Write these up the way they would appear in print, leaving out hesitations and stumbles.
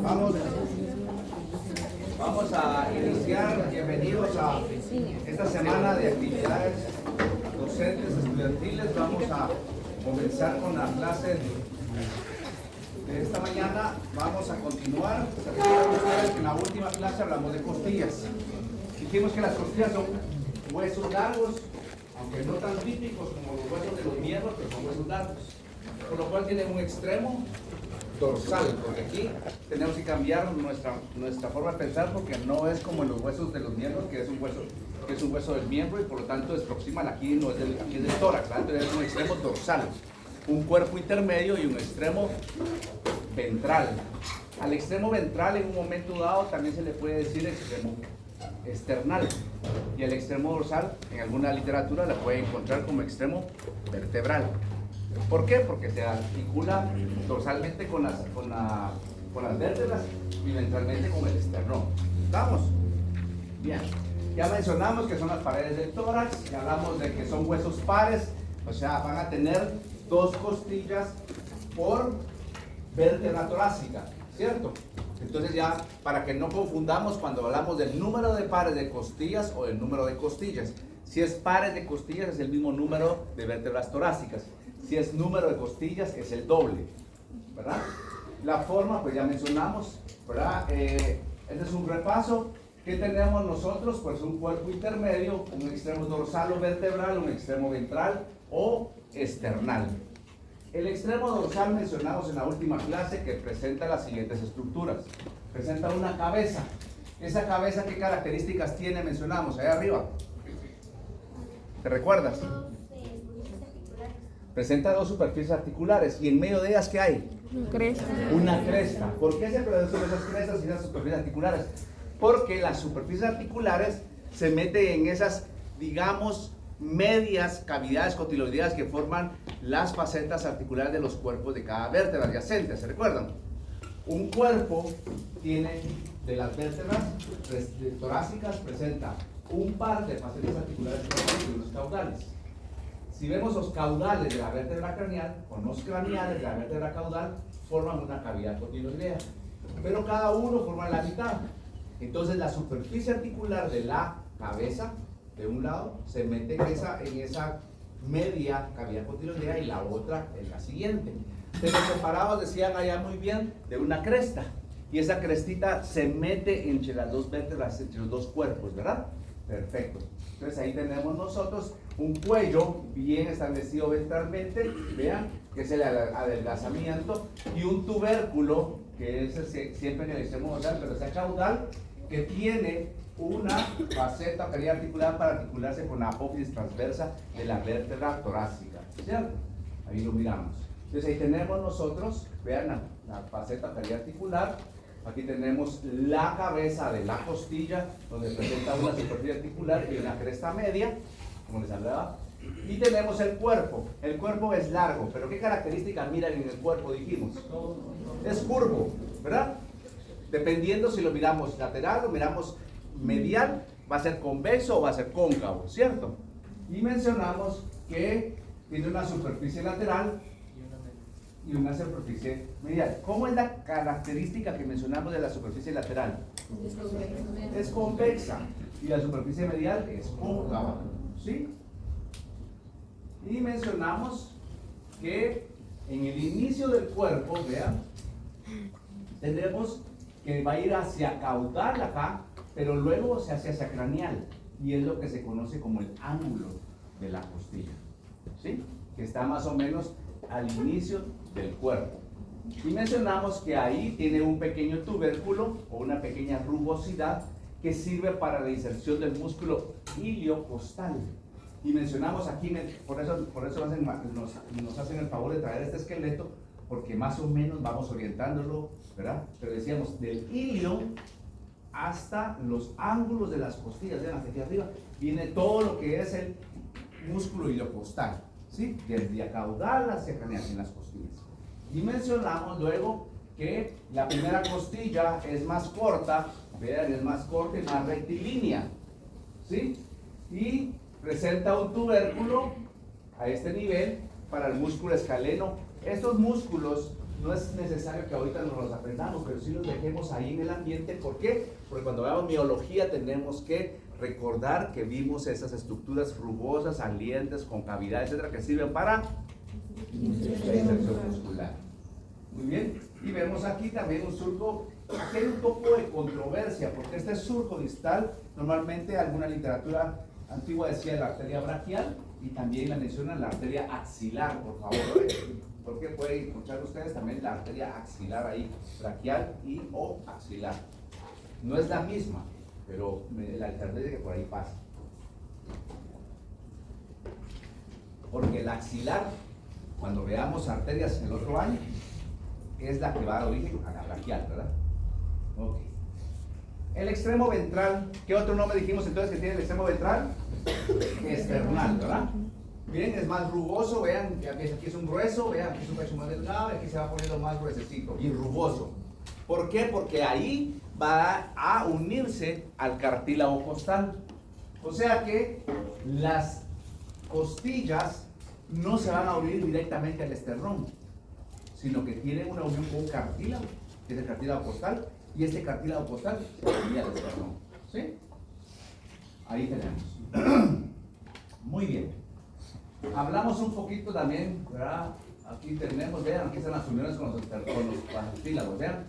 Vamos, vamos a iniciar. Bienvenidos a esta semana de actividades docentes estudiantiles. Vamos a comenzar con la clase de esta mañana. Vamos a continuar. Se recuerdan ustedes que en la última clase hablamos de costillas. Dijimos que las costillas son huesos largos, aunque no tan típicos como los huesos de los miembros, pero son huesos largos, por lo cual tienen un extremo dorsal, porque aquí tenemos que cambiar nuestra forma de pensar, porque no es como en los huesos de los miembros, que es un hueso del miembro y por lo tanto es proximal. Aquí no es aquí es del tórax, ¿verdad? Entonces es un extremo dorsal, un cuerpo intermedio y un extremo ventral. Al extremo ventral en un momento dado también se le puede decir extremo external, y el extremo dorsal en alguna literatura la puede encontrar como extremo vertebral. ¿Por qué? Porque se articula dorsalmente con las vértebras y ventralmente con el esternón. ¿Estamos? Bien. Ya mencionamos que son las paredes del tórax, ya hablamos de que son huesos pares, o sea, van a tener dos costillas por vértebra torácica, ¿cierto? Entonces ya, para que no confundamos cuando hablamos del número de pares de costillas o del número de costillas. Si es pares de costillas es el mismo número de vértebras torácicas. Si es número de costillas es el doble, ¿verdad? La forma, pues ya mencionamos, ¿verdad? Este es un repaso. ¿Qué tenemos nosotros? Pues un cuerpo intermedio, un extremo dorsal o vertebral, un extremo ventral o external. El extremo dorsal mencionamos en la última clase que presenta las siguientes estructuras. Presenta una cabeza. ¿Esa cabeza qué características tiene? Mencionamos allá arriba. ¿Te recuerdas? Presenta dos superficies articulares. ¿Y en medio de ellas qué hay? Una cresta. Una cresta. ¿Por qué se producen esas crestas y esas superficies articulares? Porque las superficies articulares se meten en esas, digamos, medias cavidades cotiloideas que forman las facetas articulares de los cuerpos de cada vértebra adyacente. ¿Se recuerdan? Un cuerpo tiene, de las vértebras torácicas, presenta un par de facetas articulares y unos caudales. Si vemos los caudales de la vértebra craneal o los craneales de la vértebra caudal, forman una cavidad cotiloidea, pero cada uno forma la mitad. Entonces la superficie articular de la cabeza de un lado se mete en esa media cavidad cotiloidea y la otra en la siguiente. Pero separados, decían allá muy bien, de una cresta, y esa crestita se mete entre las dos vértebras, entre los dos cuerpos, ¿verdad? Perfecto. Entonces ahí tenemos nosotros un cuello bien establecido ventralmente, vean, que es el adelgazamiento, y un tubérculo, que es siempre en el extremo dorsal, pero ese caudal, que tiene una faceta periarticular para articularse con la apófisis transversa de la vértebra torácica, ¿cierto? Ahí lo miramos. Entonces ahí tenemos nosotros, vean la faceta periarticular. Aquí tenemos la cabeza de la costilla, donde presenta una superficie articular y una cresta media, como les hablaba. Y tenemos el cuerpo. El cuerpo es largo, pero ¿qué características miran en el cuerpo? Dijimos, es curvo, ¿verdad? Dependiendo si lo miramos lateral o miramos medial, va a ser convexo o va a ser cóncavo, ¿cierto? Y mencionamos que tiene una superficie lateral y una superficie medial. ¿Cómo es la característica que mencionamos de la superficie lateral? Es convexa. Y la superficie medial es cóncava, ¿sí? Y mencionamos que en el inicio del cuerpo, vean, tenemos que va a ir hacia caudal acá, pero luego se hace hacia craneal, y es lo que se conoce como el ángulo de la costilla, ¿sí? Que está más o menos al inicio del cuerpo. Y mencionamos que ahí tiene un pequeño tubérculo o una pequeña rugosidad que sirve para la inserción del músculo iliocostal. Y mencionamos aquí, por eso nos hacen el favor de traer este esqueleto, porque más o menos vamos orientándolo, ¿verdad? Pero decíamos, del ilio hasta los ángulos de las costillas, vean, hasta aquí arriba, viene todo lo que es el músculo iliocostal, ¿sí? Desde caudal hacia craneal en las costillas. Y mencionamos luego que la primera costilla es más corta, vean, es más corta y más rectilínea, ¿sí? Y presenta un tubérculo a este nivel para el músculo escaleno. Estos músculos no es necesario que ahorita nos los aprendamos, pero sí los dejemos ahí en el ambiente. ¿Por qué? Porque cuando veamos miología tenemos que recordar que vimos esas estructuras rugosas, salientes, con cavidad, etcétera, que sirven para la inserción muscular. Muy bien, y vemos aquí también un surco. Aquí hay un poco de controversia, porque este surco distal, normalmente alguna literatura antigua decía la arteria braquial, y también la mencionan la arteria axilar, por favor, porque pueden escuchar ustedes también la arteria axilar ahí, braquial y o axilar. No es la misma, pero la arteria que por ahí pasa. Porque la axilar, cuando veamos arterias el otro año, es la que va a dar origen a la braquial, ¿verdad? Ok. El extremo ventral, ¿qué otro nombre dijimos entonces que tiene el extremo ventral? External, ¿verdad? Bien, es más rugoso, vean, aquí es un grueso, vean, aquí es un pecho más delgado, y aquí se va poniendo más gruesecito y rugoso. ¿Por qué? Porque ahí va a unirse al cartílago costal. O sea que las costillas no se van a unir directamente al esternón, sino que tienen una unión con un cartílago, que es el cartílago costal, y este cartílago costal se une al esternón. ¿Sí? Ahí tenemos. Muy bien. Hablamos un poquito también, ¿verdad? Aquí tenemos, vean, aquí están las uniones con los cartílagos, vean.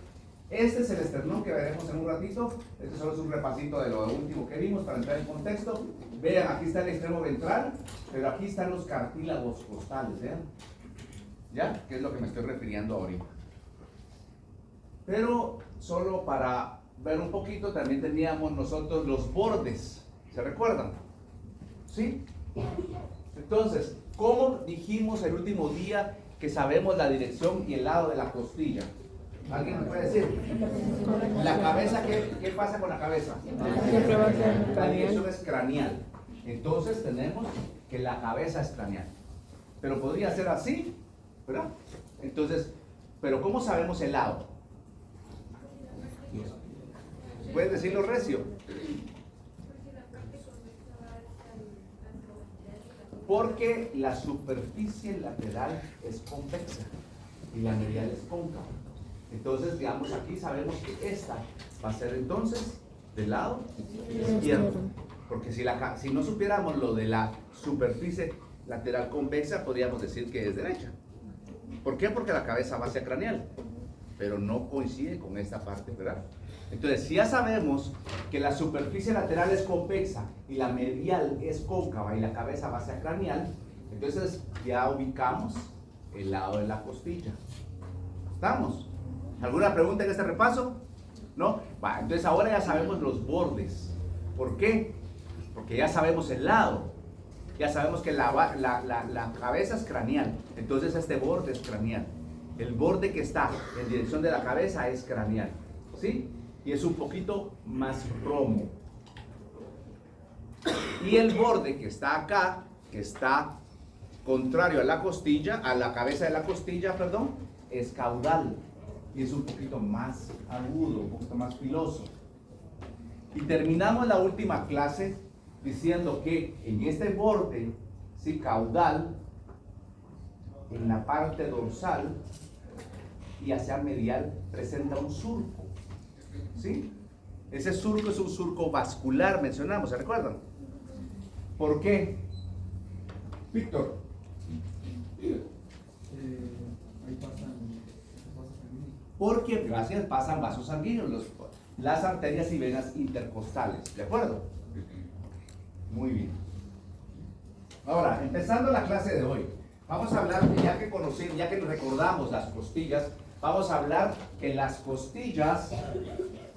Este es el esternón que veremos en un ratito. Este solo es un repasito de lo último que vimos para entrar en contexto. Vean, aquí está el extremo ventral, pero aquí están los cartílagos costales, vean. ¿Ya? Que es lo que me estoy refiriendo ahorita. Pero solo para ver un poquito, también teníamos nosotros los bordes. ¿Se recuerdan? ¿Sí? Entonces, ¿cómo dijimos el último día que sabemos la dirección y el lado de la costilla? ¿Alguien me puede decir? La cabeza, ¿qué pasa con la cabeza? La dirección es craneal. Entonces tenemos que la cabeza es craneal. Pero podría ser así, ¿verdad? Entonces, ¿pero cómo sabemos el lado? ¿Puedes decirlo, Recio? Porque la superficie lateral es convexa y la medial es cóncava. Entonces, digamos, aquí sabemos que esta va a ser entonces del lado izquierdo. Porque si no supiéramos lo de la superficie lateral convexa, podríamos decir que es derecha. ¿Por qué? Porque la cabeza va hacia craneal, pero no coincide con esta parte, ¿verdad? Entonces, si ya sabemos que la superficie lateral es convexa y la medial es cóncava y la cabeza va hacia craneal, entonces ya ubicamos el lado de la costilla. ¿Estamos? ¿Alguna pregunta en este repaso? ¿No? Va, entonces ahora ya sabemos los bordes. ¿Por qué? Porque ya sabemos el lado. Ya sabemos que la cabeza es craneal. Entonces este borde es craneal. El borde que está en dirección de la cabeza es craneal. ¿Sí? Y es un poquito más romo. Y el borde que está acá, que está contrario a la costilla, a la cabeza de la costilla, perdón, es caudal. Y es un poquito más agudo, un poquito más filoso. Y terminamos la última clase diciendo que en este borde, sí, caudal, en la parte dorsal y hacia medial presenta un surco. ¿Sí? Ese surco es un surco vascular, mencionamos, ¿se recuerdan? ¿Por qué? Víctor. Ahí pasan. Porque gracias pasan vasos sanguíneos, las arterias y venas intercostales, ¿de acuerdo? Muy bien. Ahora, empezando la clase de hoy, vamos a hablar, ya que recordamos las costillas, vamos a hablar que las costillas,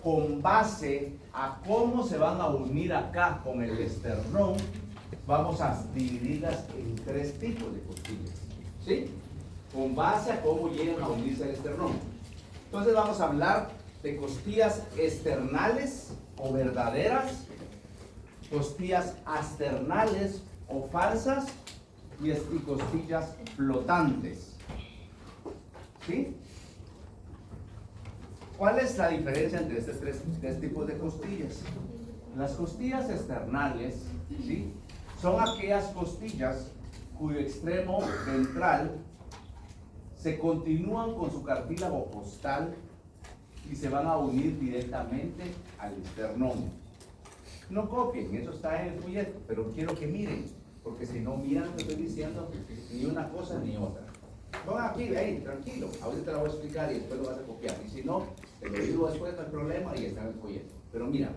con base a cómo se van a unir acá con el esternón, vamos a dividirlas en 3 tipos de costillas, ¿sí? Con base a cómo llegan a unirse al esternón. Entonces vamos a hablar de costillas externales o verdaderas, costillas asternales o falsas y costillas flotantes. ¿Sí? ¿Cuál es la diferencia entre estos tres tipos de costillas? Las costillas externales, ¿sí?, son aquellas costillas cuyo extremo ventral se continúan con su cartílago costal y se van a unir directamente al esternón. No copien, eso está en el folleto, pero quiero que miren, porque si no miran lo que estoy diciendo, ni una cosa ni otra. Pongan aquí, hey, tranquilo, ahorita te la voy a explicar y después lo vas a copiar. Y si no, te lo digo después, no hay problema y está en el folleto. Pero mira,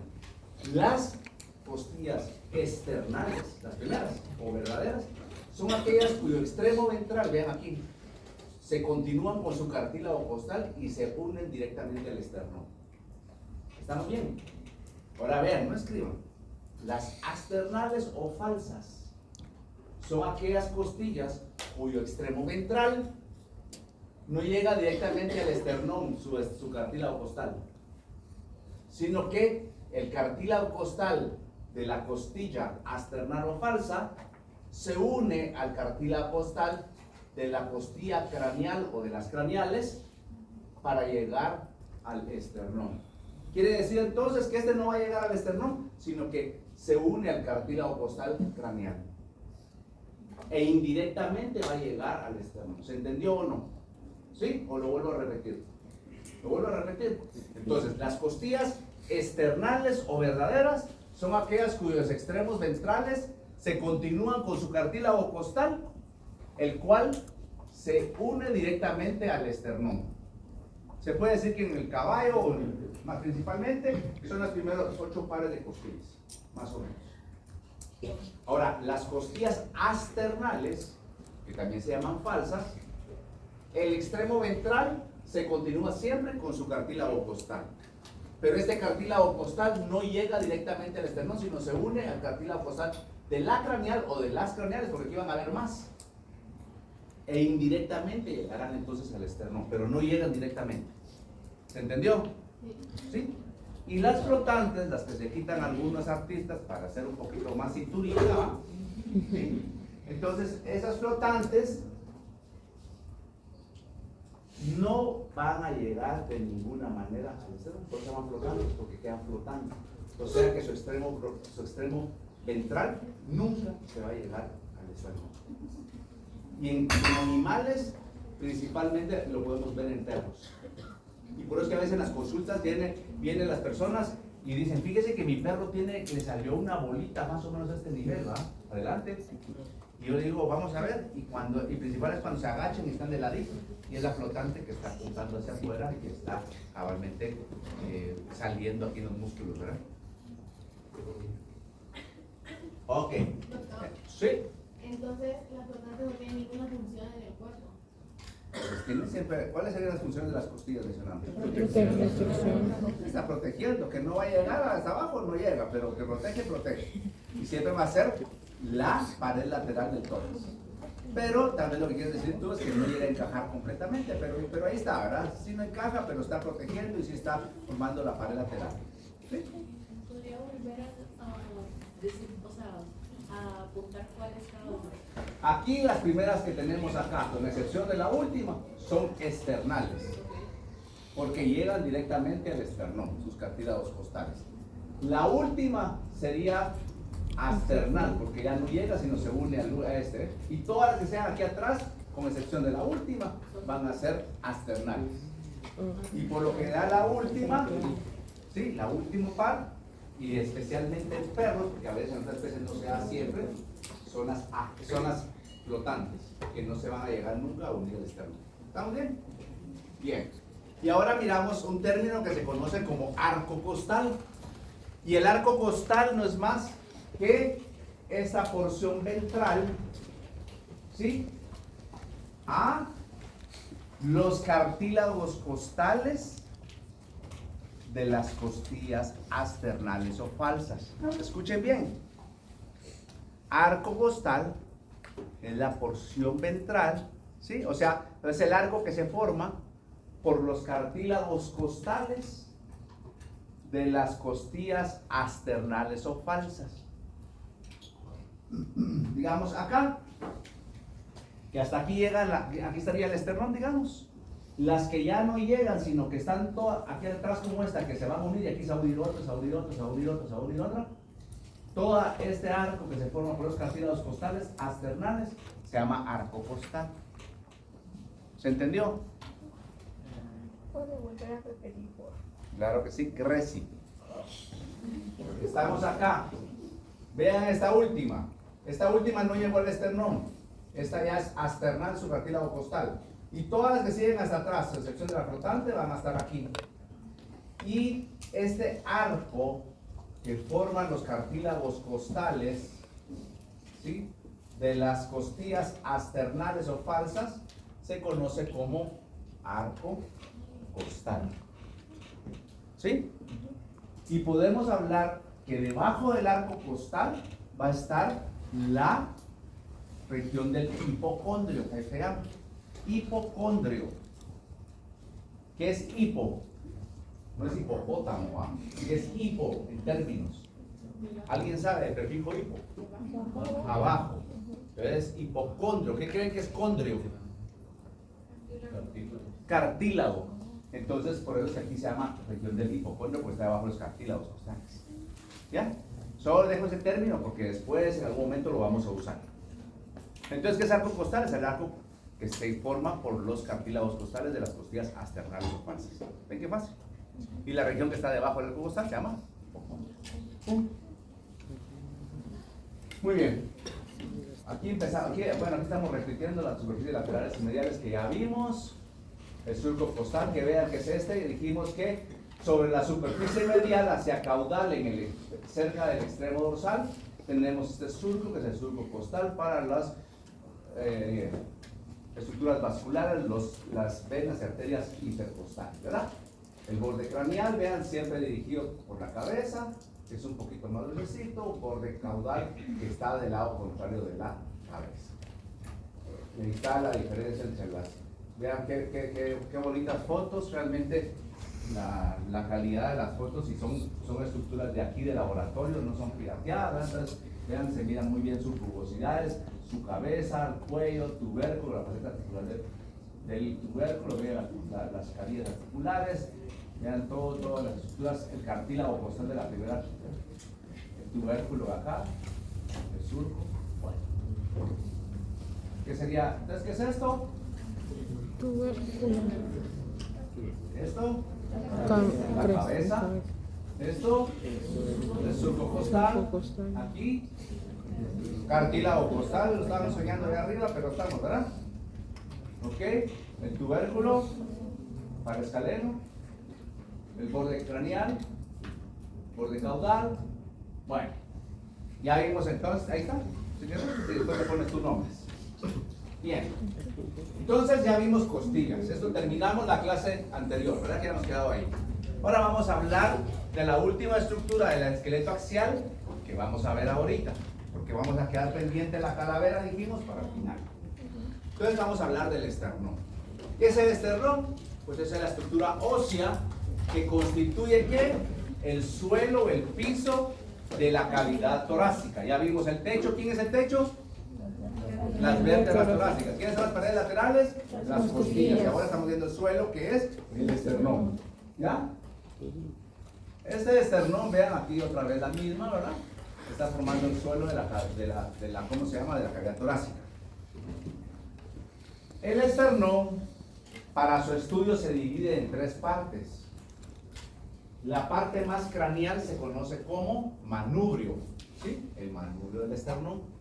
las costillas externales, las primeras o verdaderas, son aquellas cuyo extremo ventral, vean aquí, se continúan con su cartílago costal y se unen directamente al esternón. ¿Estamos bien? Ahora vean, no escriban. Las asternales o falsas son aquellas costillas cuyo extremo ventral no llega directamente al esternón, su cartílago costal, sino que el cartílago costal de la costilla asternal o falsa se une al cartílago costal de la costilla craneal o de las craneales para llegar al esternón. Quiere decir entonces que este no va a llegar al esternón, sino que se une al cartílago costal craneal. E indirectamente va a llegar al esternón. ¿Se entendió o no? ¿Sí? ¿O lo vuelvo a repetir? Lo vuelvo a repetir. Entonces, las costillas externales o verdaderas son aquellas cuyos extremos ventrales se continúan con su cartílago costal, el cual se une directamente al esternón. Se puede decir que en el caballo, más principalmente, son los primeros 8 pares de costillas, más o menos. Ahora, las costillas asternales, que también se llaman falsas, el extremo ventral se continúa siempre con su cartílago costal. Pero este cartílago costal no llega directamente al esternón, sino se une al cartílago costal de la craneal o de las craneales, porque aquí van a haber más. E indirectamente llegarán entonces al esternón, pero no llegan directamente. ¿Se entendió? ¿Sí? Y las flotantes, las que se quitan algunos artistas para hacer un poquito más cinturita, ¿sí? Entonces esas flotantes no van a llegar de ninguna manera al esternón, porque van flotantes, porque quedan flotando. O sea que su extremo ventral nunca se va a llegar al esternón. Y en animales, principalmente lo podemos ver en perros. Y por eso que a veces en las consultas vienen las personas y dicen, fíjese que mi perro le salió una bolita más o menos a este nivel, ¿va? Adelante. Y yo le digo, vamos a ver, y principal es cuando se agachan y están de ladito. Y es la flotante que está apuntando hacia afuera y que está cabalmente saliendo aquí en los músculos, ¿verdad? Ok. Sí. Entonces, las flotantes no tienen ninguna función en el cuerpo. ¿Cuáles serían las funciones de las costillas, mencionamos? Protección. Está protegiendo, que no va a llegar hasta abajo, no llega, pero que protege. Y siempre va a ser la pared lateral del tórax. Pero tal vez lo que quieres decir tú es que no llega a encajar completamente, pero ahí está, ¿verdad? Sí no encaja, pero está protegiendo y sí está formando la pared lateral. ¿Sí? ¿Podría volver a decir, a apuntar cuál es cada uno? Aquí las primeras que tenemos acá, con excepción de la última, son externales, porque llegan directamente al esternón, sus cartílagos costales. La última sería asternal, porque ya no llega, sino se une a este. Y todas las que sean aquí atrás, con excepción de la última, van a ser asternales. Y por lo que da la última, sí, la última par, y especialmente en perros, porque a veces en otras especies no se da siempre, son las flotantes, que no se van a llegar nunca a unir al esternón. ¿Estamos bien? Bien. Y ahora miramos un término que se conoce como arco costal. Y el arco costal no es más que esa porción ventral, ¿sí? A los cartílagos costales de las costillas asternales o falsas. Escuchen bien. Arco costal es la porción ventral, ¿sí? O sea, es el arco que se forma por los cartílagos costales de las costillas asternales o falsas. Digamos acá, que hasta aquí llega, aquí estaría el esternón, digamos. Las que ya no llegan, sino que están todas aquí atrás como esta, que se van a unir y aquí se va a unir otra, se va a unir otra, se va a unir otra, se va a unir otra. Todo este arco que se forma por los cartílagos costales asternales se llama arco costal. ¿Sí? ¿Se entendió? ¿Puede volver a repetir, por favor? Claro que sí, Creci. Estamos acá. Vean esta última. Esta última no llegó al esternón. Esta ya es asternal subcartílago costal. Y todas las que siguen hasta atrás, a excepción de la flotante, van a estar aquí. Y este arco que forman los cartílagos costales, ¿sí?, de las costillas asternales o falsas, se conoce como arco costal. ¿Sí? Y podemos hablar que debajo del arco costal va a estar la región del hipocondrio, que se llama hipocondrio. ¿Qué es hipo? No es hipopótamo, ¿ah? Es hipo en términos. ¿Alguien sabe el prefijo hipo? Abajo. Entonces, hipocondrio. ¿Qué creen que es condrio? Cartílago. Entonces, por eso es que aquí se llama región del hipocondrio, porque está debajo de los cartílagos costales. ¿Ya? Solo dejo ese término porque después, en algún momento, lo vamos a usar. Entonces, ¿qué es arco costal? Es el arco que se forma por los cartílagos costales de las costillas asternales o falsas. ¿Ven qué fácil? Y la región que está debajo del arco costal se llama hipocondrio. Muy bien. Aquí empezamos, aquí estamos repitiendo las superficies laterales y mediales que ya vimos. El surco costal, que vean que es este, y dijimos que sobre la superficie medial hacia caudal, cerca del extremo dorsal, tenemos este surco, que es el surco costal para las estructuras vasculares, las venas y arterias intercostales, ¿verdad? El borde craneal, vean, siempre dirigido por la cabeza, que es un poquito más gruesito, borde caudal, que está del lado contrario de la cabeza. Ahí está la diferencia entre las... Vean qué bonitas fotos, realmente la calidad de las fotos, y son estructuras de aquí de laboratorio, no son pirateadas. Entonces, vean, se miran muy bien sus rugosidades, su cabeza, el cuello, tubérculo, la faceta articular del tubérculo, vean las carillas articulares, vean todas las estructuras, el cartílago costal de la primera, el tubérculo acá, el surco. Bueno, ¿qué sería? Entonces, ¿qué es esto? Esto, la cabeza. Esto, el surco costal. Aquí, cartílago costal, lo estamos soñando de arriba, pero estamos, ¿verdad? Ok, el tubérculo, paraescaleno, el borde craneal, borde caudal. Bueno, ya vimos entonces, ahí está, señor, y después le pones tus nombres. Bien, entonces ya vimos costillas. Esto terminamos la clase anterior, ¿verdad? Que ya hemos quedado ahí. Ahora vamos a hablar de la última estructura del esqueleto axial que vamos a ver ahorita, porque vamos a quedar pendiente de la calavera, dijimos, para el final. Entonces vamos a hablar del esternón. ¿Qué es el esternón? Pues esa es la estructura ósea que constituye ¿qué? El suelo, el piso de la cavidad torácica. Ya vimos el techo. ¿Quién es el techo? Las vértebras torácicas. ¿Quiénes son las paredes laterales? Las costillas. Y ahora estamos viendo el suelo, que es el esternón. ¿Ya? Este esternón, vean aquí otra vez la misma, ¿verdad? Está formando el suelo de la ¿cómo se llama? De la cavidad torácica. El esternón, para su estudio, se divide en tres partes. La parte más craneal se conoce como manubrio, ¿sí? El manubrio del esternón.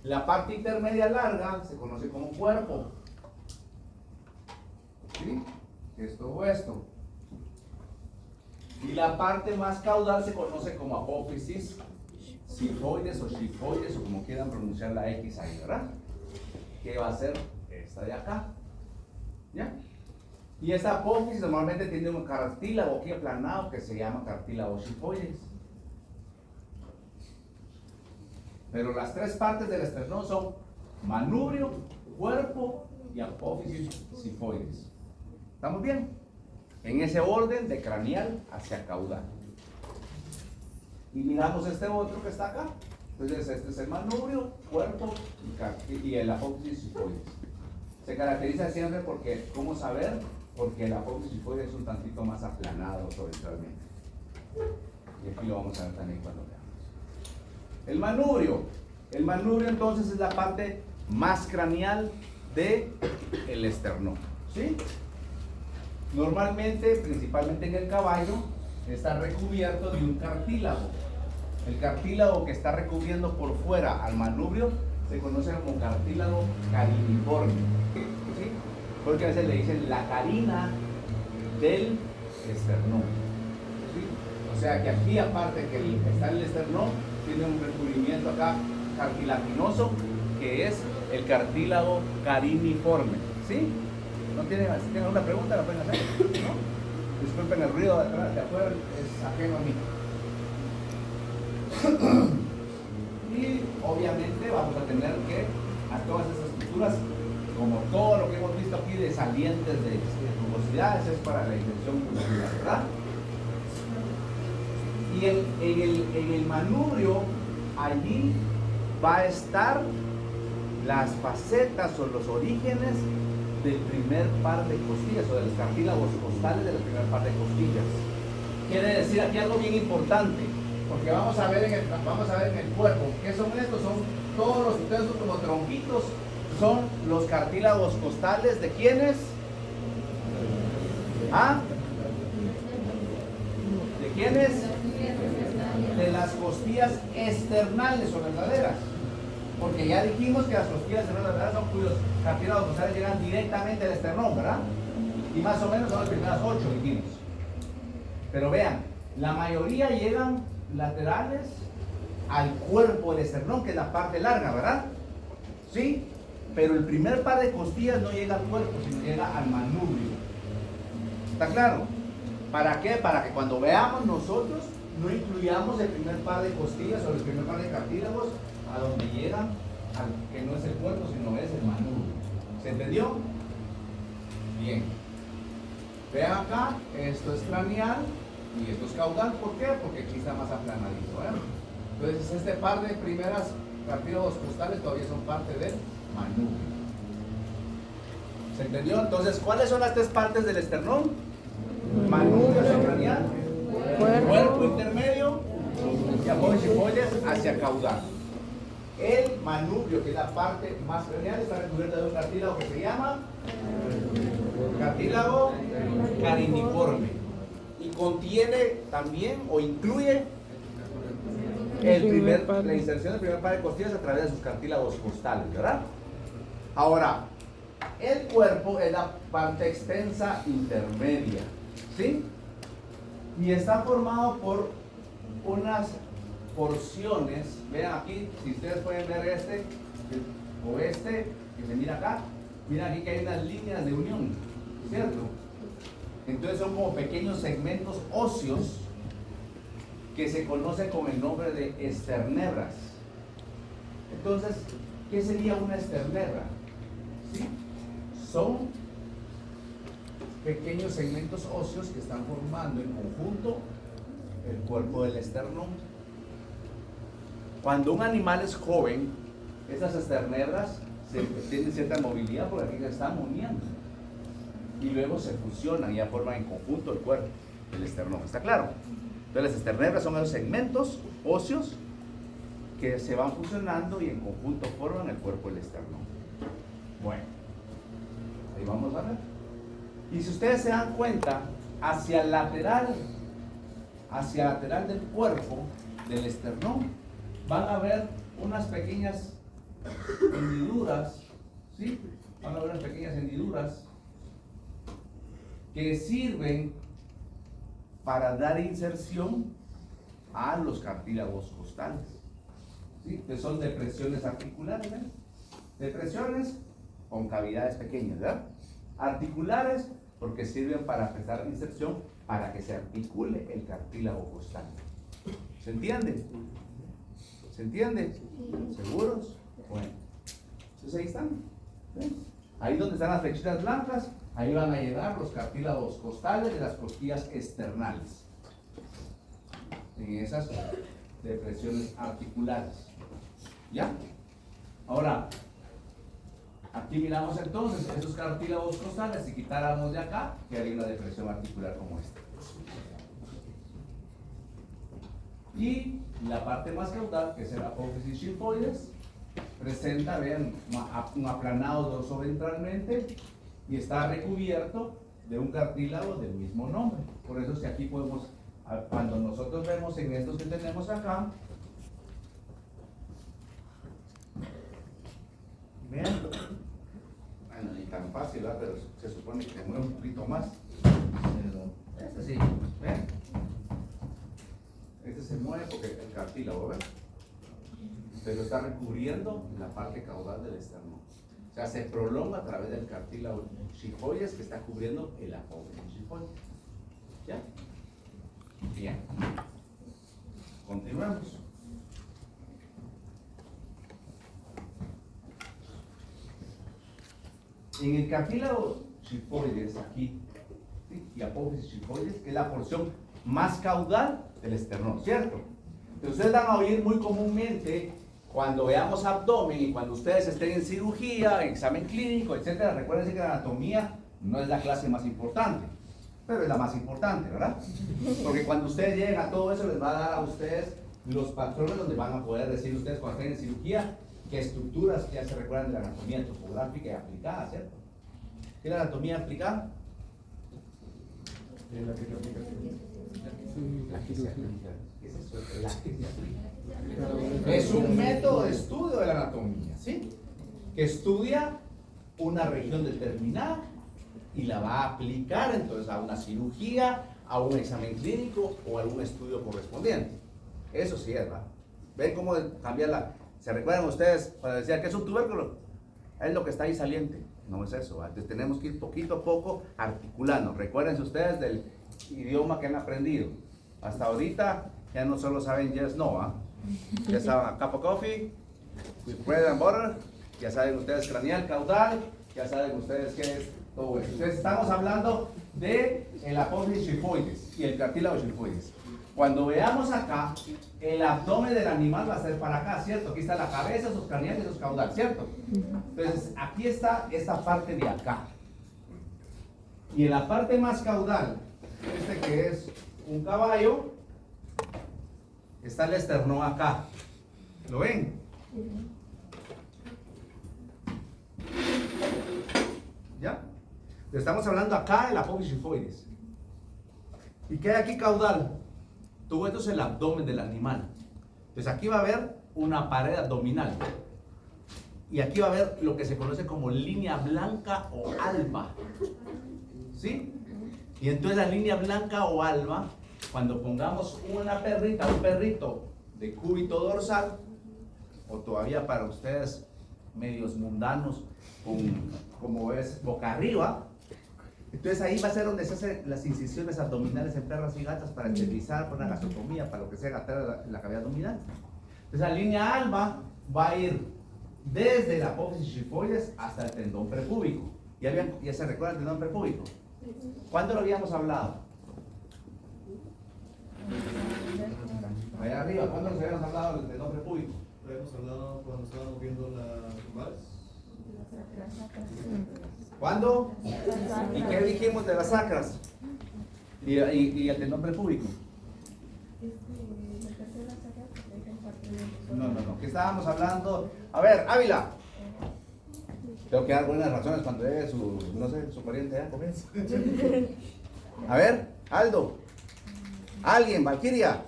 La parte intermedia larga se conoce como cuerpo, ¿sí? Es todo esto. Y la parte más caudal se conoce como apófisis sifoides o shifoides, o como quieran pronunciar la X ahí, ¿verdad? Que va a ser esta de acá, ¿ya? Y esta apófisis normalmente tiene un cartílago aquí aplanado que se llama cartílago shifoides. Pero las tres partes del esternón son manubrio, cuerpo y apófisis sifoides. ¿Estamos bien? En ese orden de craneal hacia caudal. Y miramos este otro que está acá. Entonces este es el manubrio, cuerpo y el apófisis sifoides. Se caracteriza siempre porque, ¿cómo saber? Porque el apófisis sifoides es un tantito más aplanado horizontalmente. Y aquí lo vamos a ver también cuando veamos. El manubrio entonces es la parte más craneal de el esternón, ¿sí? Normalmente, principalmente en el caballo, está recubierto de un cartílago. El cartílago que está recubriendo por fuera al manubrio se conoce como cartílago cariniforme, ¿sí? Porque a veces le dicen la carina del esternón, ¿sí? O sea que aquí, aparte que está el esternón, tiene un recubrimiento acá cartilaginoso que es el cartílago cariniforme, ¿sí? ¿No tienen alguna pregunta? ¿La pueden hacer? ¿No? Disculpen el ruido de atrás, de afuera, es ajeno a mí. Y obviamente vamos a tener que a todas esas estructuras, como todo lo que hemos visto aquí de salientes de rugosidades, es para la infección pulmonar, ¿verdad? Y en el manubrio, allí va a estar las facetas o los orígenes del primer par de costillas o de los cartílagos costales del primer par de costillas. Quiere decir aquí algo bien importante, porque vamos a ver en el cuerpo, ¿qué son estos? Son todos los ustedes son como tronquitos, son los cartílagos costales de ¿quiénes? ¿Ah? ¿De quiénes? De las costillas externales o verdaderas. Porque ya dijimos que las costillas verdaderas son cuyos cartílagos costales llegan directamente al esternón, ¿verdad? Y más o menos son las primeras 8, dijimos. Pero vean, la mayoría llegan laterales al cuerpo del esternón, que es la parte larga, ¿verdad? Sí, pero el primer par de costillas no llega al cuerpo, sino llega al manubrio. ¿Está claro? ¿Para qué? Para que cuando veamos nosotros no incluyamos el primer par de costillas o el primer par de cartílagos a donde llegan, que no es el cuerpo, sino es el manubrio. ¿Se entendió? Bien. Vean acá, esto es craneal y esto es caudal. ¿Por qué? Porque aquí está más aplanadito, ¿eh? Entonces este par de primeras cartílagos costales todavía son parte del manubrio. ¿Se entendió? Entonces, ¿cuáles son las tres partes del esternón? Manubrio hacia craneal, cuerpo intermedio y apoyos y pollas hacia caudal. El manubrio, que es la parte más craneal, está recubierto de un cartílago que se llama cartílago cariniforme y contiene también o incluye la inserción del primer par de costillas a través de sus cartílagos costales, ¿verdad? Ahora, el cuerpo es la parte extensa intermedia, ¿sí? Y está formado por unas porciones. Vean aquí, si ustedes pueden ver este o este que se mira acá, miren aquí que hay unas líneas de unión, ¿cierto? Entonces son como pequeños segmentos óseos que se conocen con el nombre de esternebras. Entonces, ¿qué sería una esternebra? ¿Sí? Son pequeños segmentos óseos que están formando en conjunto el cuerpo del esternón. Cuando un animal es joven, esas esternebras tienen cierta movilidad porque aquí se están uniendo y luego se fusionan y ya forman en conjunto el cuerpo del esternón. ¿Está claro? Entonces las esternebras son esos segmentos óseos que se van fusionando y en conjunto forman el cuerpo del esternón. Bueno, ahí vamos a ver. Y si ustedes se dan cuenta, hacia el lateral del cuerpo del esternón, van a ver unas pequeñas hendiduras, ¿sí? Van a ver unas pequeñas hendiduras que sirven para dar inserción a los cartílagos costales, ¿sí? Que son depresiones articulares, ¿ven? Depresiones con cavidades pequeñas, ¿verdad? Articulares porque sirven para prestar inserción para que se articule el cartílago costal. ¿Se entiende? ¿Se entiende? ¿Seguros? Bueno, entonces ahí están. ¿Ven? Ahí donde están las flechitas blancas, ahí van a llegar los cartílagos costales de las costillas externales. En esas depresiones articulares. ¿Ya? Ahora, aquí miramos entonces esos cartílagos costales. Si quitáramos de acá, quedaría una depresión articular como esta. Y la parte más caudal, que es el apófisis simfoides, presenta, vean, un aplanado dorsoventralmente y está recubierto de un cartílago del mismo nombre. Por eso es que aquí podemos, cuando nosotros vemos en estos que tenemos acá, vean, bueno, ni tan fácil, ¿verdad? Pero se supone que mueve un poquito más. Pero este sí, vean. Este se mueve porque el cartílago, ¿ven? Pero está recubriendo la parte caudal del esternón. O sea, se prolonga a través del cartílago xifoides que está cubriendo el apófisis xifoides. ¿Ya? Bien. Continuamos. En el cartílago xifoides, aquí, ¿sí? Y apófisis xifoides, que es la porción más caudal del esternón, ¿cierto? Entonces ustedes van a oír muy comúnmente cuando veamos abdomen y cuando ustedes estén en cirugía, examen clínico, etcétera. Recuerden que la anatomía no es la clase más importante, pero es la más importante, ¿verdad? Porque cuando ustedes lleguen a todo eso les va a dar a ustedes los patrones donde van a poder decir ustedes cuando estén en cirugía qué estructuras ya se recuerdan de la anatomía topográfica y aplicada, ¿cierto? ¿Qué es la anatomía aplicada? La que se aplica. La que se aplica. ¿Qué es eso? La que se aplica. Es un método de estudio de la anatomía, ¿sí? Que estudia una región determinada y la va a aplicar entonces a una cirugía, a un examen clínico o a algún estudio correspondiente. Eso sí es, ¿verdad? ¿Ven cómo cambia la...? ¿Se recuerdan ustedes cuando decía que es un tubérculo? Es lo que está ahí saliente. No es eso, ¿verdad? Entonces tenemos que ir poquito a poco articulando. Recuérdense ustedes del idioma que han aprendido. Hasta ahorita ya no solo saben yes, no, ¿ah? Ya saben a cup of coffee, with bread and butter, ya saben ustedes craneal, caudal, ya saben ustedes qué es todo eso. Entonces estamos hablando de el apófisis xifoides y el cartílago xifoides. Cuando veamos acá, el abdomen del animal va a ser para acá, ¿cierto? Aquí está la cabeza, sus craneal y sus caudal, ¿cierto? Entonces aquí está esta parte de acá. Y en la parte más caudal, que es un caballo, está el esternón acá. ¿Lo ven? ¿Ya? Estamos hablando acá del apófisis xifoides. ¿Y qué hay aquí caudal? Todo esto es el abdomen del animal. Entonces aquí va a haber una pared abdominal. Y aquí va a haber lo que se conoce como línea blanca o alba. ¿Sí? Y entonces la línea blanca o alba, cuando pongamos una perrita, un perrito de cúbito dorsal, o todavía para ustedes medios mundanos, como es boca arriba, entonces ahí va a ser donde se hacen las incisiones abdominales en perras y gatas para esterilizar, para una gastrostomía, para lo que sea, gatar la cavidad abdominal. Entonces la línea alba va a ir desde la apófisis xifoides hasta el tendón prepúbico. ¿Ya se recuerda el tendón prepúbico? ¿Cuándo lo habíamos hablado? Allá arriba, ¿cuándo nos habíamos hablado del tendón prepúbico? Lo habíamos hablado cuando estábamos viendo las lumbares. ¿Cuándo? ¿Y qué dijimos de las sacras? ¿Y el tendón prepúbico? No. ¿Qué estábamos hablando? A ver, Ávila. Tengo que dar buenas razones cuando llegue su pariente, ¿eh? Comienza. A ver, Aldo. Alguien, Valkyria.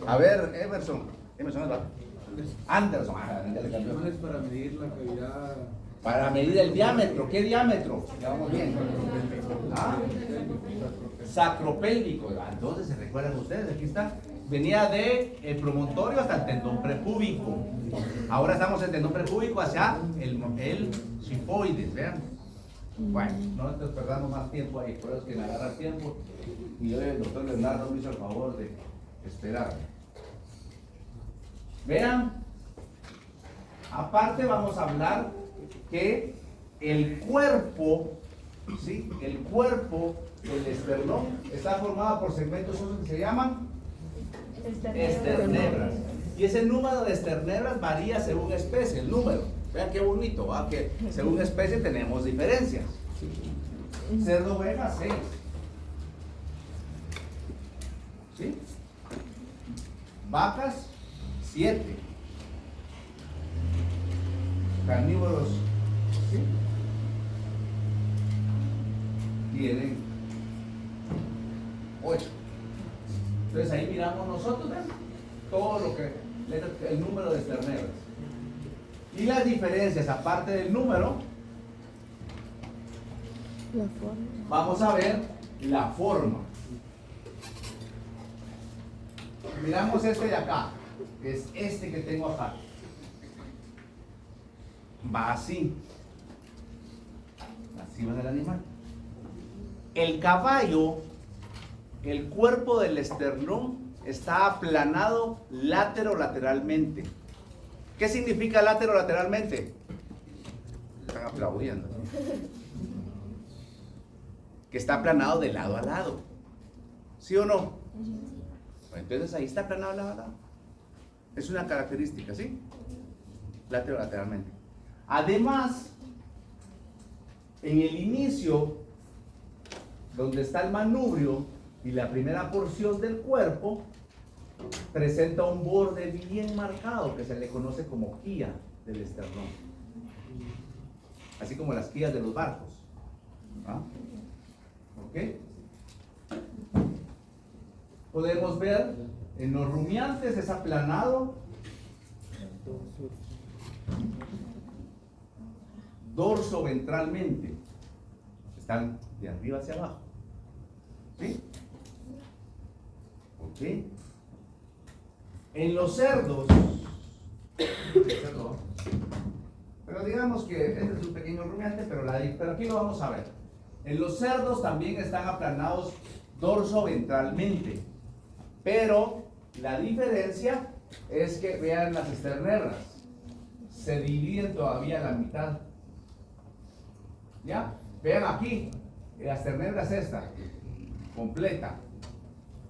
A ver, Emerson. Emerson es Anderson. Ya le cambió. Es para medir la cavidad. Para medir el diámetro. ¿Qué diámetro? Ya vamos bien. ¿Ah? Sacropélvico. Entonces, ¿se recuerdan ustedes? Aquí está. Venía de el promontorio hasta el tendón prepúbico. Ahora estamos en el tendón prepúbico hacia el xifoides, vean. Bueno, no nos perdamos más tiempo ahí, por eso es que me agarra el tiempo. Y hoy el doctor Leonardo me hizo el favor de esperarme. Vean, aparte vamos a hablar que el cuerpo, ¿sí? El cuerpo del esternón está formado por segmentos óseos que se llaman esternebras. Y ese número de esternebras varía según especie, el número. Vean qué bonito, ¿va? Que según especie tenemos diferencias. Cerdo oveja 6. ¿Sí? Vacas 7. carnívoros, ¿sí? Tienen 8. Entonces ahí miramos nosotros, ¿ven? Todo lo que, el número de terneros. Y las diferencias, aparte del número, vamos a ver la forma. Miramos este de acá, que es este que tengo acá. Va así. Así va el animal. El caballo, el cuerpo del esternón está aplanado lateralmente. ¿Qué significa lateralmente? Están aplaudiendo. Que está aplanado de lado a lado. ¿Sí o no? Entonces ahí está aplanado de lado a lado. Es una característica, ¿sí? Lateralmente. Además, en el inicio, donde está el manubrio y la primera porción del cuerpo, presenta un borde bien marcado que se le conoce como quilla del esternón, así como las quillas de los barcos. ¿Ah? ¿Ok? Podemos ver en los rumiantes es aplanado dorso ventralmente, están de arriba hacia abajo. ¿Sí? ¿Ok? En los cerdos, pero digamos que este es un pequeño rumiante, pero aquí lo vamos a ver. En los cerdos también están aplanados dorso ventralmente, pero la diferencia es que vean las esterneras, se dividen todavía a la mitad. ¿Ya? Vean aquí, la esternera es esta, completa,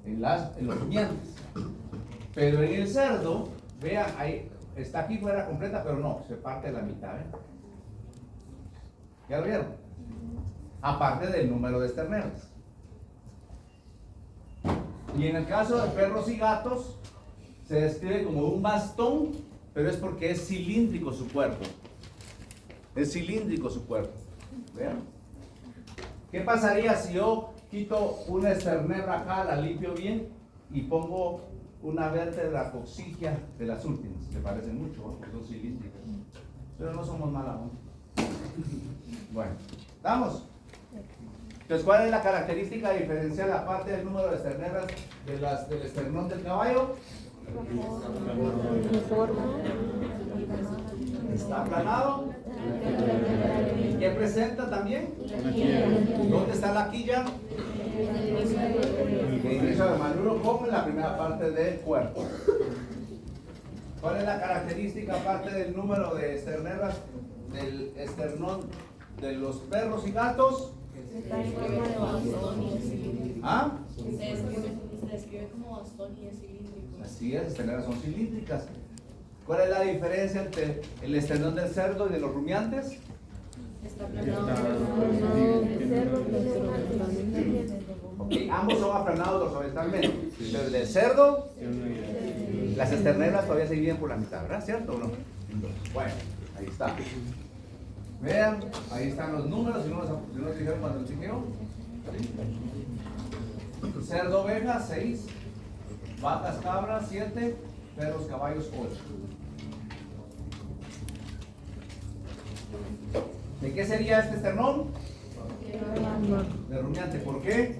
en los rumiantes. Pero en el cerdo, vean, ahí está aquí fuera completa, pero no, se parte de la mitad. ¿Ya lo vieron? Aparte del número de esterneras. Y en el caso de perros y gatos, se describe como un bastón, pero es porque es cilíndrico su cuerpo. Es cilíndrico su cuerpo. ¿Vean? ¿Qué pasaría si yo quito una esternera acá, la limpio bien y pongo una vértebra coccigia de las últimas? Se parecen mucho, ¿no? Porque son cilíndricas, pero no somos mal aún. Bueno, ¿estamos? Entonces, ¿cuál es la característica diferencial aparte del número de esterneras del esternón del caballo? Está aplanado. ¿Qué presenta también? ¿Dónde está la quilla? El inicio del manubrio como en la primera parte del cuerpo. ¿Cuál es la característica aparte del número de esterneras del esternón de los perros y gatos? ¿Ah? Se describe como bastón y es cilíndrico. Así es, las esterneras son cilíndricas. ¿Cuál es la diferencia entre el esternón del cerdo y de los rumiantes? Está aplanado. Okay, ambos son aplanados dorsalmente. Pero el del cerdo, las esterneras todavía se dividen por la mitad, ¿verdad? ¿Cierto o no? Bueno, ahí está. Vean, ahí están los números, si no los dijeron cuando los dijeron. Cerdo, oveja, 6. Vacas, cabras, 7. Perros, caballos, 8. ¿De qué sería este esternón? De rumiante. ¿Por qué?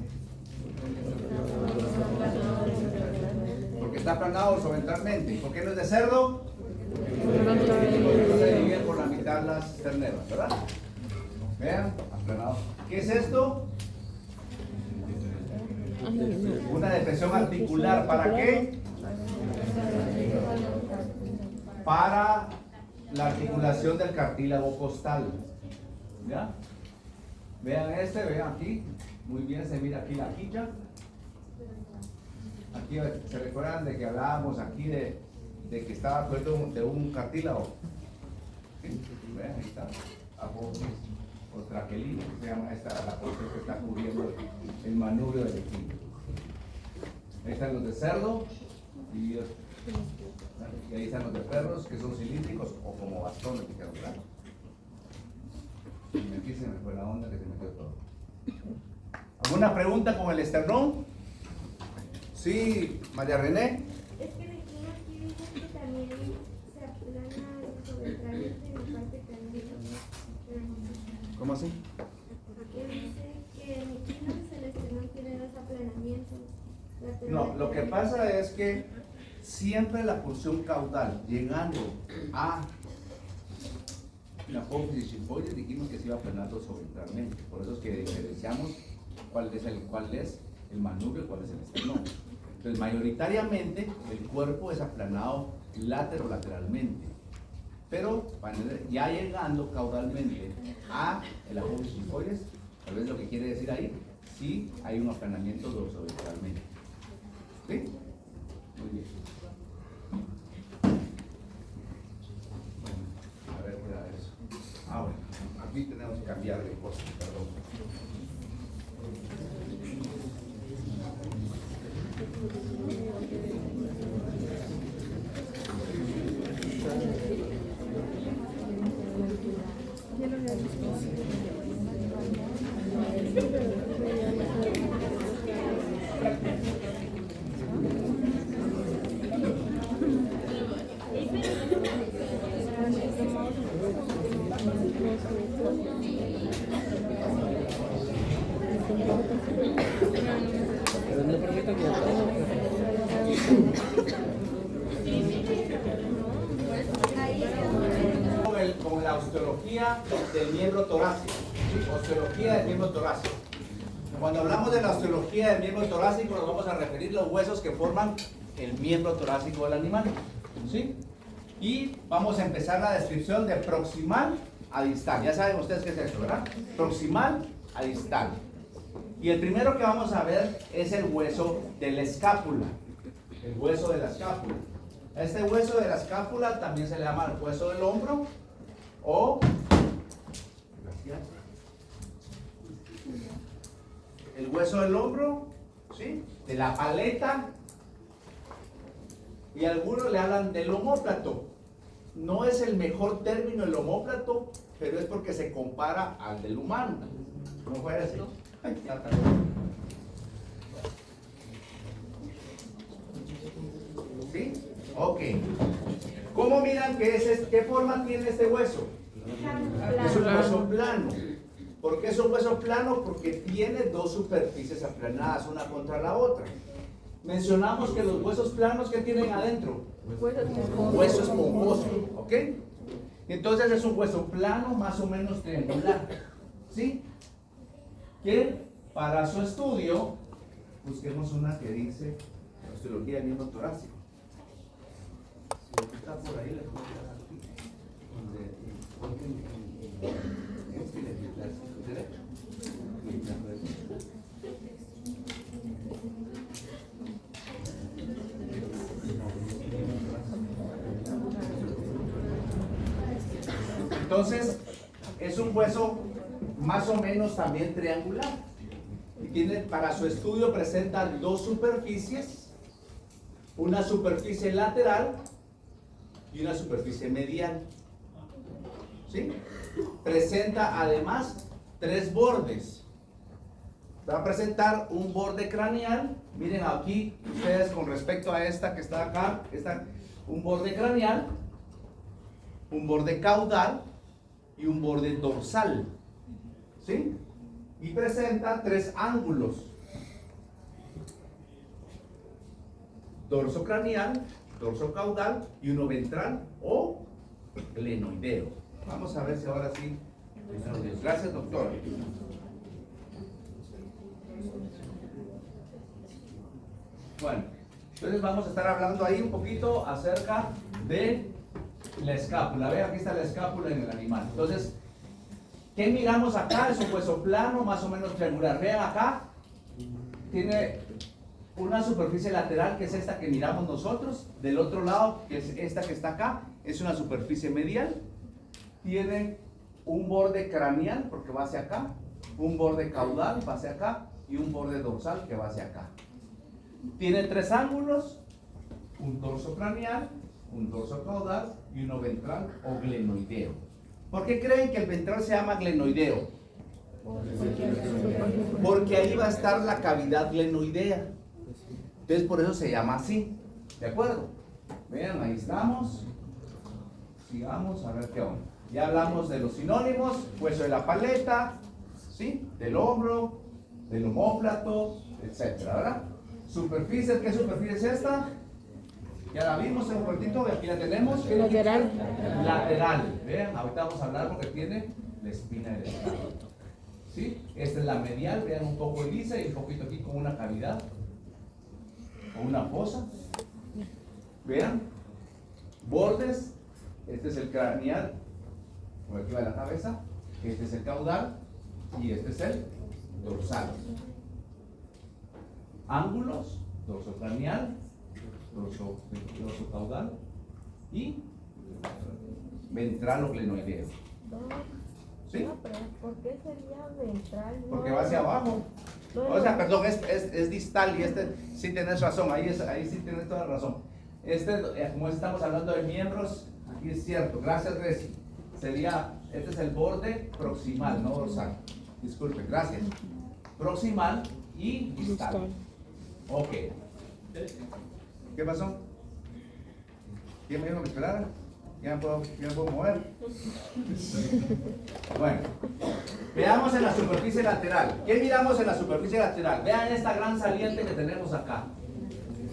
Porque está aplanado horizontalmente. ¿Por qué no es de cerdo? Porque se dividen por la mitad las terneras, ¿verdad? Vean, aplanado. ¿Qué es esto? Una depresión articular. ¿Para qué? Para la articulación del cartílago costal. ¿Ya? Vean vean aquí. Muy bien, se mira aquí la quilla. Aquí se recuerdan de que hablábamos aquí de que estaba puesto de un cartílago. ¿Sí? Vean, ahí está. Apófisis o traquelina, se llama esta la porción que está cubriendo el manubrio del equilibrio. Ahí están los de cerdo y Y ahí están los de perros, que son cilíndricos o como bastones, que quedan claros. Y aquí se me fue la onda que se metió todo. ¿Alguna pregunta con el esternón? Sí, María René. Es que aquí dice que también se aplana sobretrayente en la parte también. ¿Cómo así? Que dice que en equinox el esternón tiene dos aplanamientos. No, lo que pasa es que siempre la porción caudal, llegando a la apófisis simfoides, dijimos que se iba aplanando sobreventralmente. Por eso es que diferenciamos cuál es el manubrio y cuál es el esternón. Entonces, mayoritariamente, el cuerpo es aplanado lateralmente. Pero ya llegando caudalmente a el apófisis simfoides, tal vez lo que quiere decir ahí, sí hay un aplanamiento dorsoventralmente. ¿Sí? Muy bien. Bueno, a ver, ¿qué era eso? Ah, bueno, aquí tenemos que cambiar de cosas, perdón. Con la osteología del miembro torácico. ¿Sí? Osteología del miembro torácico. Cuando hablamos de la osteología del miembro torácico, nos vamos a referir a los huesos que forman el miembro torácico del animal. ¿Sí? Y vamos a empezar la descripción de proximal a distal. Ya saben ustedes qué es eso, ¿verdad? Proximal a distal. Y el primero que vamos a ver es el hueso de la escápula. El hueso de la escápula. Este hueso de la escápula también se le llama el hueso del hombro o el hueso del hombro, ¿sí? De la paleta, y algunos le hablan del omóplato. No es el mejor término el omóplato, pero es porque se compara al del humano. ¿Cómo fue así? Ay, ya está. ¿Sí? Ok. ¿Cómo miran que qué forma tiene este hueso? Es un hueso plano. ¿Por qué es un hueso plano? Porque tiene dos superficies aplanadas una contra la otra. Mencionamos que los huesos planos, ¿qué tienen adentro? Hueso esponjoso. ¿Ok? Entonces es un hueso plano más o menos triangular. ¿Sí? Que para su estudio busquemos una que dice osteología del miembro torácico. Si está por ahí, le voy a dar aquí. Derecho. Entonces, es un hueso más o menos también triangular. Y tiene, para su estudio presenta dos superficies, una superficie lateral y una superficie medial. ¿Sí? Presenta además tres bordes. Va a presentar un borde craneal. Miren aquí, ustedes con respecto a esta que está acá, un borde craneal, un borde caudal y un borde dorsal. ¿Sí? Y presenta tres ángulos: dorso craneal, dorso caudal y uno ventral o glenoideo. Vamos a ver si ahora sí. Gracias, doctor. Bueno, entonces vamos a estar hablando ahí un poquito acerca de la escápula. Vean, aquí está la escápula en el animal. Entonces, ¿qué miramos acá? Es un hueso plano, más o menos triangular. Vean acá, tiene una superficie lateral, que es esta que miramos nosotros. Del otro lado, que es esta que está acá, es una superficie medial. Tiene un borde craneal, porque va hacia acá, un borde caudal, va hacia acá, y un borde dorsal, que va hacia acá. Tiene tres ángulos, un dorso craneal, un dorso caudal y uno ventral o glenoideo. ¿Por qué creen que el ventral se llama glenoideo? Porque ahí va a estar la cavidad glenoidea. Entonces por eso se llama así. ¿De acuerdo? Vean, ahí estamos. Sigamos a ver qué onda. Ya hablamos de los sinónimos, hueso de la paleta, ¿sí? Del hombro, del omóplato, etcétera, ¿verdad? Superficie, ¿qué superficie es esta? Ya la vimos en un ratito, aquí la tenemos. ¿Qué Lateral. Lateral. Vean, ahorita vamos a hablar porque tiene la espina del escápulo. ¿Sí? Esta es la medial, vean, un poco lisa y un poquito aquí con una cavidad o una fosa. Vean, bordes, este es el craneal, por aquí va la cabeza, este es el caudal y este es el dorsal. Ángulos, dorso craneal, dorso caudal y ventral o glenoideo. ¿Sí? No, pero ¿por qué sería ventral? No, Porque va hacia abajo. no, O sea, no. perdón, es distal y este sí tienes razón, ahí sí tienes toda la razón. Como estamos hablando de miembros, aquí es cierto, gracias Reci. Este es el borde proximal, no dorsal. Disculpe, gracias. Proximal y distal. Ok. ¿Qué pasó? ¿Quién me dijo que esperara? ¿Ya me puedo mover? Bueno, veamos en la superficie lateral. ¿Qué miramos en la superficie lateral? Vean esta gran saliente que tenemos acá.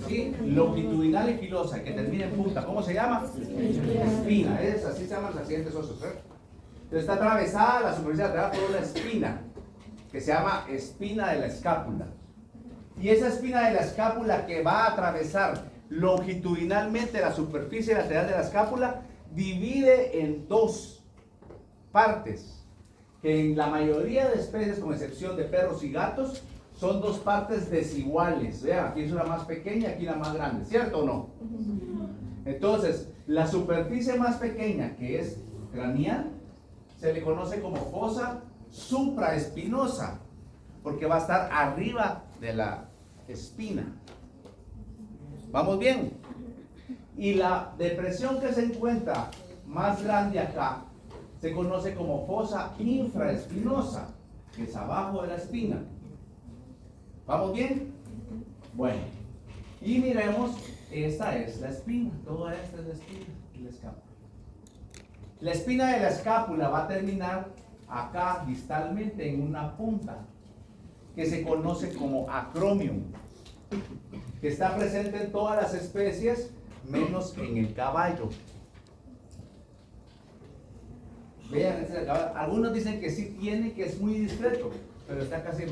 ¿Sí? Longitudinal y filosa, que termina en punta. ¿Cómo se llama? Espina. Así se llaman los accidentes óseos. Entonces está atravesada la superficie lateral por una espina, que se llama espina de la escápula. Y esa espina de la escápula que va a atravesar longitudinalmente la superficie lateral de la escápula, divide en dos partes, que en la mayoría de especies, con excepción de perros y gatos, son dos partes desiguales. Vean, aquí es una más pequeña, aquí una más grande, ¿cierto o no? Entonces, la superficie más pequeña, que es craneal, se le conoce como fosa supraespinosa, porque va a estar arriba de la espina. ¿Vamos bien? Y la depresión que se encuentra más grande acá se conoce como fosa infraespinosa, que es abajo de la espina. ¿Vamos bien? Bueno, y miremos, esta es la espina, toda esta es la espina y la escápula. La espina de la escápula va a terminar acá distalmente en una punta que se conoce como acromion, que está presente en todas las especies menos en el caballo. Vean, este es el caballo. Algunos dicen que sí tiene, que es muy discreto, pero está casi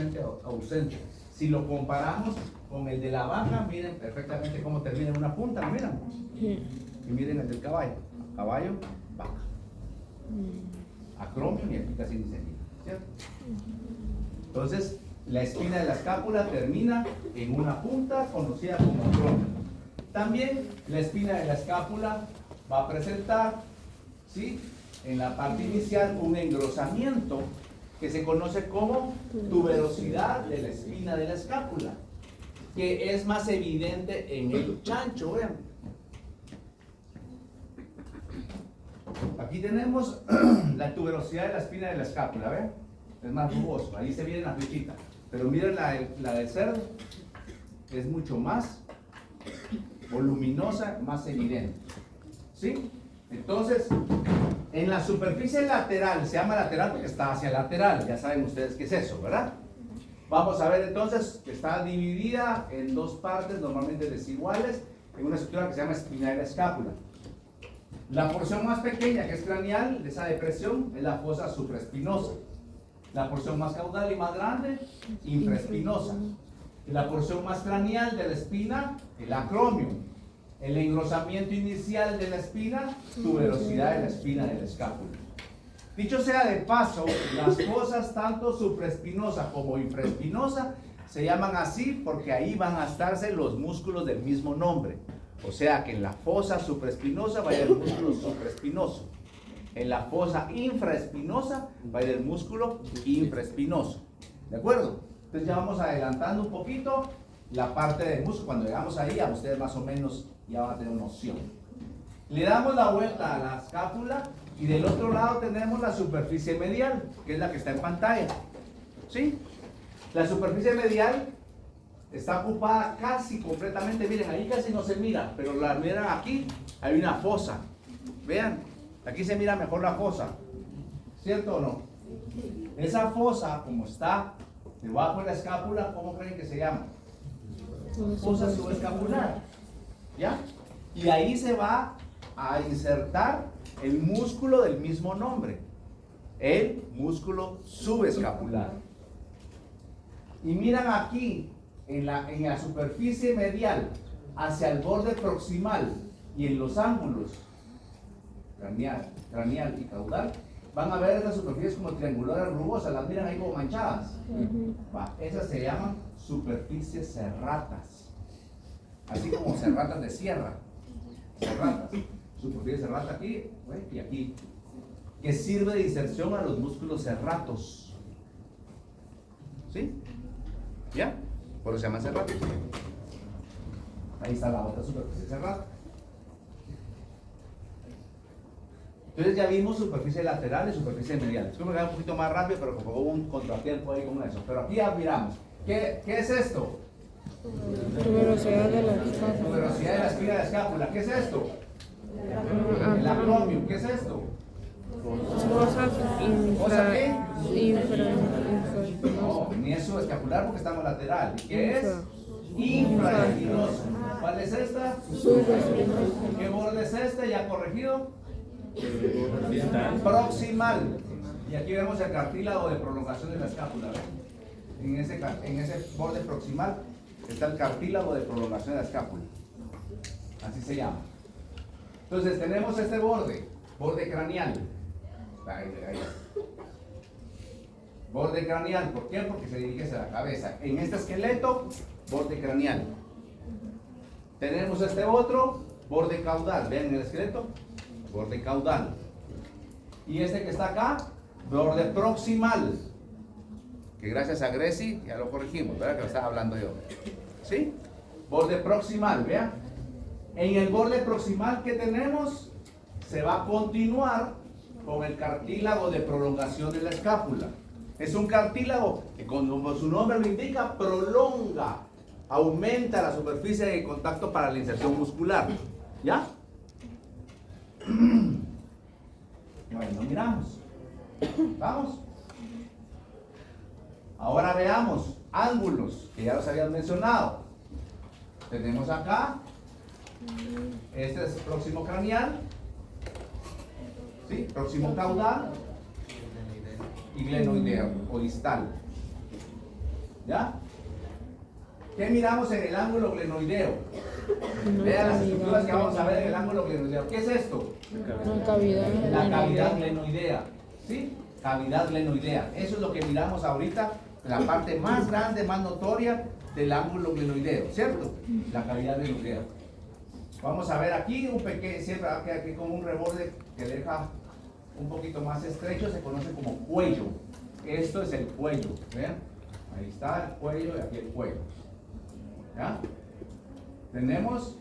ausente. Si lo comparamos con el de la vaca, miren perfectamente cómo termina en una punta, miren. Y miren el del caballo. Caballo, vaca. Acromion y aquí casi ni se mira, ¿cierto? Entonces, la espina de la escápula termina en una punta conocida como acromion. También la espina de la escápula va a presentar, ¿sí?, en la parte inicial un engrosamiento que se conoce como tuberosidad de la espina de la escápula, que es más evidente en el chancho. Vean, aquí tenemos la tuberosidad de la espina de la escápula, ¿ven? Es más rugoso, ahí se viene la flechita, pero miren la del cerdo, es mucho más voluminosa, más evidente, ¿sí? Entonces, en la superficie lateral, se llama lateral porque está hacia lateral, ya saben ustedes qué es eso, ¿verdad? Vamos a ver entonces que está dividida en dos partes normalmente desiguales, en una estructura que se llama espina de la escápula. La porción más pequeña, que es craneal, de esa depresión, es la fosa supraespinosa. La porción más caudal y más grande, infraespinosa. Y la porción más craneal de la espina, el acromion. El engrosamiento inicial de la espina, tuberosidad de la espina de la escápula. Dicho sea de paso, las fosas tanto supraespinosa como infraespinosa se llaman así porque ahí van a estarse los músculos del mismo nombre. O sea que en la fosa supraespinosa va a ir el músculo supraespinoso. En la fosa infraespinosa va a ir el músculo infraespinoso. ¿De acuerdo? Entonces ya vamos adelantando un poquito la parte del músculo. Cuando llegamos ahí, a ustedes más o menos ya van a tener noción. Le damos la vuelta a la escápula y del otro lado tenemos la superficie medial, que es la que está en pantalla. ¿Sí? La superficie medial está ocupada casi completamente. Miren, ahí casi no se mira, pero la miran aquí, hay una fosa. Vean, aquí se mira mejor la fosa. ¿Cierto o no? Esa fosa, como está debajo de la escápula, ¿cómo creen que se llama? Fosa subescapular. ¿Ya? Y ahí se va a insertar el músculo del mismo nombre, el músculo subescapular. Y miran aquí, en la superficie medial, hacia el borde proximal y en los ángulos craneal y caudal, van a ver estas superficies como triangulares rugosas, las miran ahí como manchadas. Esas se llaman superficies serratas, así como serratas de sierra. Serratas, superficie serrata aquí y aquí, que sirve de inserción a los músculos serratos. ¿Sí? ¿Ya? Por eso se llama serratos. Ahí está la otra superficie serrata. Entonces ya vimos superficie lateral y superficie medial. Es que me queda un poquito más rápido, pero como hubo un contratiempo ahí con eso. Pero aquí ya miramos. ¿Qué es esto? Tuberosidad de la escápula. Tuberosidad de la espina de la escápula. ¿Qué es esto? El acromion. ¿Qué es esto? Cosas ¿Cosa qué? infra. No, ni es subescapular porque estamos lateral. ¿Y qué es? Infraespinoso. ¿Cuál es esta? ¿Qué borde es este? ¿Ya corregido? Proximal. Y aquí vemos el cartílago de prolongación de la escápula. En ese borde proximal está el cartílago de prolongación de la escápula. Así se llama. Entonces tenemos este borde craneal. Ahí. Borde craneal, ¿por qué? Porque se dirige hacia la cabeza. En este esqueleto, borde craneal. Tenemos este otro, borde caudal. Vean en el esqueleto, borde caudal. Y este que está acá, borde proximal. Que gracias a Greci ya lo corregimos, ¿verdad? Que lo estaba hablando yo. ¿Sí? Borde proximal, vean. En el borde proximal que tenemos, se va a continuar con el cartílago de prolongación de la escápula. Es un cartílago que, como su nombre lo indica, prolonga, aumenta la superficie de contacto para la inserción muscular. ¿Ya? Bueno, miramos. Vamos. Ahora veamos ángulos, que ya los habían mencionado. Tenemos acá, este es próximo craneal, ¿sí? Próximo caudal y glenoideo o distal. ¿Ya? ¿Qué miramos en el ángulo glenoideo? Vean las estructuras que vamos a ver en el ángulo glenoideo. ¿Qué es esto? La cavidad. La cavidad glenoidea. ¿Sí? Cavidad glenoidea. Eso es lo que miramos ahorita, la parte más grande, más notoria del ángulo glenoideo, ¿cierto? La cavidad glenoidea. Vamos a ver aquí un pequeño, siempre aquí con un reborde que deja un poquito más estrecho, se conoce como cuello. Esto es el cuello, ¿vean? Ahí está el cuello y aquí el cuello. ¿Ya? Tenemos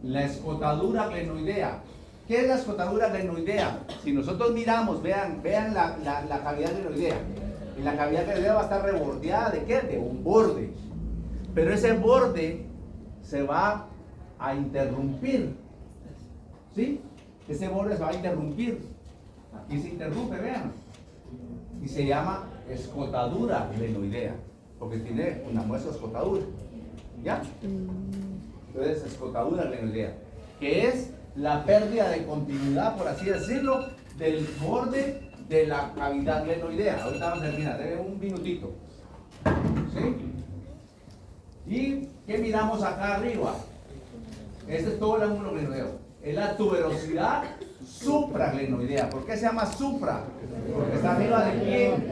la escotadura glenoidea. ¿Qué es la escotadura glenoidea? Si nosotros miramos, vean la cavidad glenoidea. Y la cavidad glenoidea va a estar rebordeada ¿de qué? De un borde. Pero ese borde se va a interrumpir. ¿Sí? Ese borde se va a interrumpir. Aquí se interrumpe, vean. Y se llama escotadura glenoidea. Porque tiene una muestra de escotadura. ¿Ya? Entonces, escotadura glenoidea. Que es la pérdida de continuidad, por así decirlo, del borde de la cavidad glenoidea. Ahorita vamos a terminar, denme un minutito. ¿Sí? ¿Y qué miramos acá arriba? Este es todo el ángulo glenoideo. Es la tuberosidad supraglenoidea. ¿Por qué se llama supra? Porque está arriba de quién?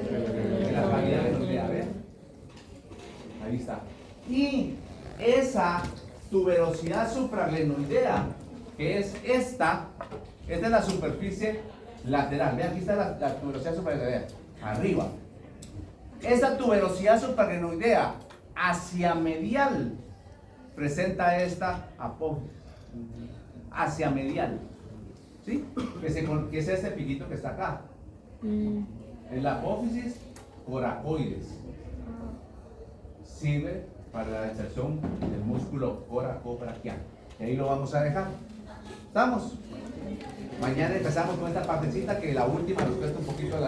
De la cavidad glenoidea, ¿ven? Ahí está. Y esa tuberosidad supraglenoidea, que es esta es la superficie lateral. Vean, aquí está la tuberosidad supraglenoidea, arriba. Esta tuberosidad supraglenoidea hacia medial presenta esta apófisis. Hacia medial. ¿Sí? Que es este piquito que está acá. Es la apófisis coracoides. Sirve para la extracción del músculo coracobraquial. Y ahí lo vamos a dejar. ¿Estamos? Mañana empezamos con esta partecita que la última nos cuesta un poquito la